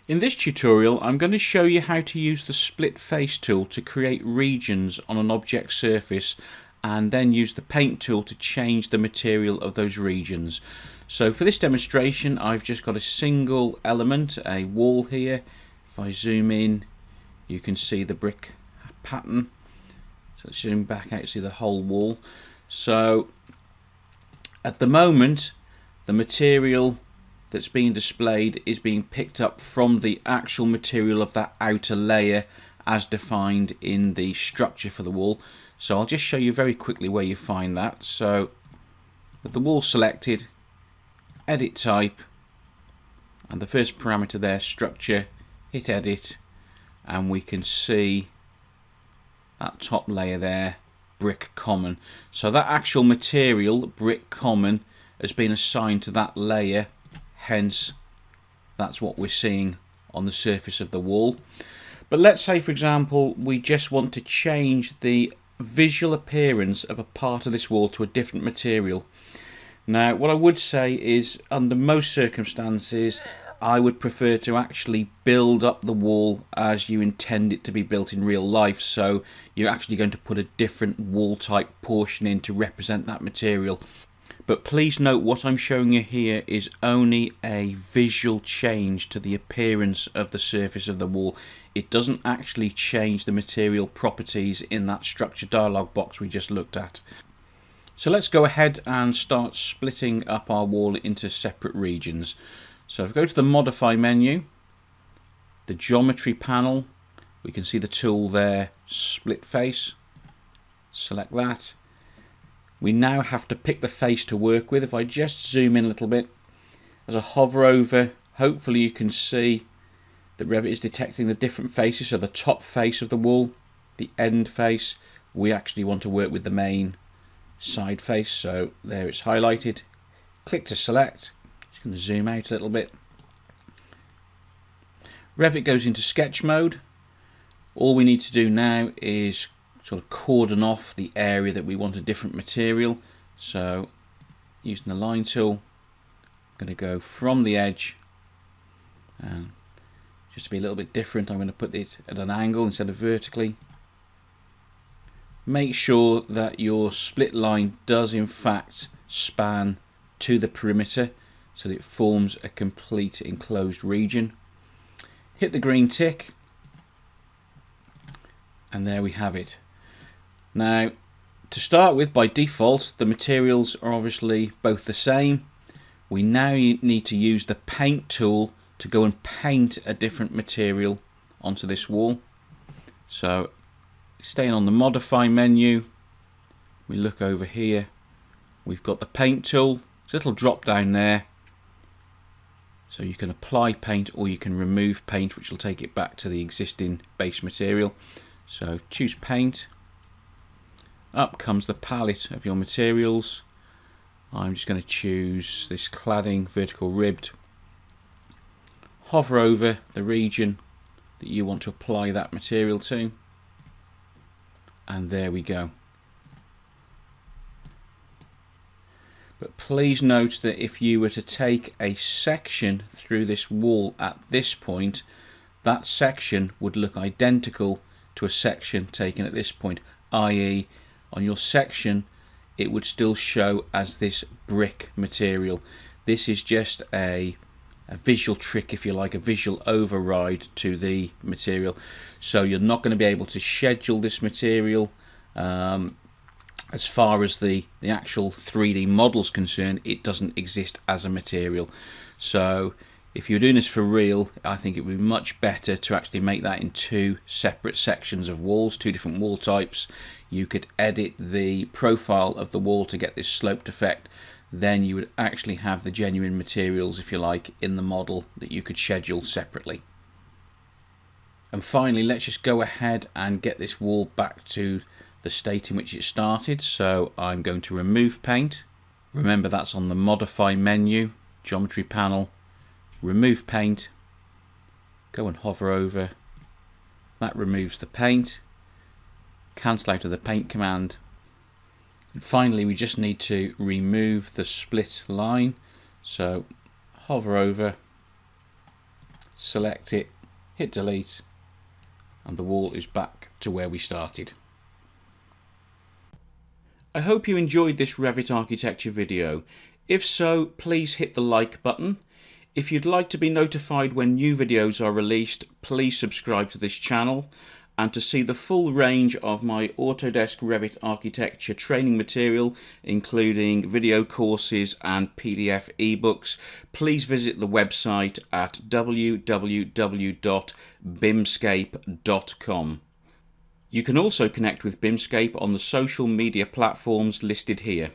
In this tutorial, I'm going to show you how to use the split face tool to create regions on an object surface and then use the paint tool to change the material of those regions. So for this demonstration, I've just got a single element, a wall here. If I zoom in, you can see the brick pattern. So let's zoom back out to see the whole wall. So at the moment, the material that's being displayed is being picked up from the actual material of that outer layer as defined in the structure for the wall. So I'll just show you very quickly where you find that. So with the wall selected, edit type, and the first parameter there, structure, hit edit, and we can see that top layer there, brick common. So that actual material, brick common, has been assigned to that layer. Hence, that's what we're seeing on the surface of the wall. But let's say, for example, we just want to change the visual appearance of a part of this wall to a different material. Now, what I would say is, under most circumstances, I would prefer to actually build up the wall as you intend it to be built in real life. So you're actually going to put a different wall type portion in to represent that material. But please note, what I'm showing you here is only a visual change to the appearance of the surface of the wall. It doesn't actually change the material properties in that structure dialog box we just looked at. So let's go ahead and start splitting up our wall into separate regions. So if we go to the modify menu, the geometry panel, we can see the tool there, split face. Select that. We now have to pick the face to work with. If I just zoom in a little bit, as I hover over, hopefully you can see that Revit is detecting the different faces. So the top face of the wall, the end face, we actually want to work with the main side face. So there it's highlighted. Click to select. Just going to zoom out a little bit. Revit goes into sketch mode. All we need to do now is sort of cordon off the area that we want a different material. So using the line tool, I'm going to go from the edge, and just to be a little bit different, I'm going to put it at an angle instead of vertically. Make sure that your split line does in fact span to the perimeter so that it forms a complete enclosed region. Hit the green tick, and there we have it. Now, to start with, by default, the materials are obviously both the same. We now need to use the paint tool to go and paint a different material onto this wall. So, staying on the modify menu, we look over here. We've got the paint tool. There's a little drop down there. So you can apply paint or you can remove paint, which will take it back to the existing base material. So choose paint. Up comes the palette of your materials. I'm just going to choose this cladding vertical ribbed. Hover over the region that you want to apply that material to, and there we go. But please note that if you were to take a section through this wall at this point, that section would look identical to a section taken at this point, i.e. on your section it would still show as this brick material. This is just a visual trick, if you like, a visual override to the material. So you're not going to be able to schedule this material as far as the actual 3D model is concerned. It doesn't exist as a material. So if you're doing this for real, I think it would be much better to actually make that in two separate sections of walls, two different wall types. You could edit the profile of the wall to get this sloped effect. Then you would actually have the genuine materials, if you like, in the model that you could schedule separately. And finally, let's just go ahead and get this wall back to the state in which it started. So I'm going to remove paint. Remember, that's on the modify menu, geometry panel, remove paint, go and hover over. That removes the paint. Cancel out of the paint command. And finally, we just need to remove the split line. So hover over, select it, hit delete, and the wall is back to where we started. I hope you enjoyed this Revit architecture video. If so, please hit the like button. If you'd like to be notified when new videos are released, please subscribe to this channel. And to see the full range of my Autodesk Revit architecture training material, including video courses and PDF ebooks, please visit the website at www.bimscape.com. You can also connect with Bimscape on the social media platforms listed here.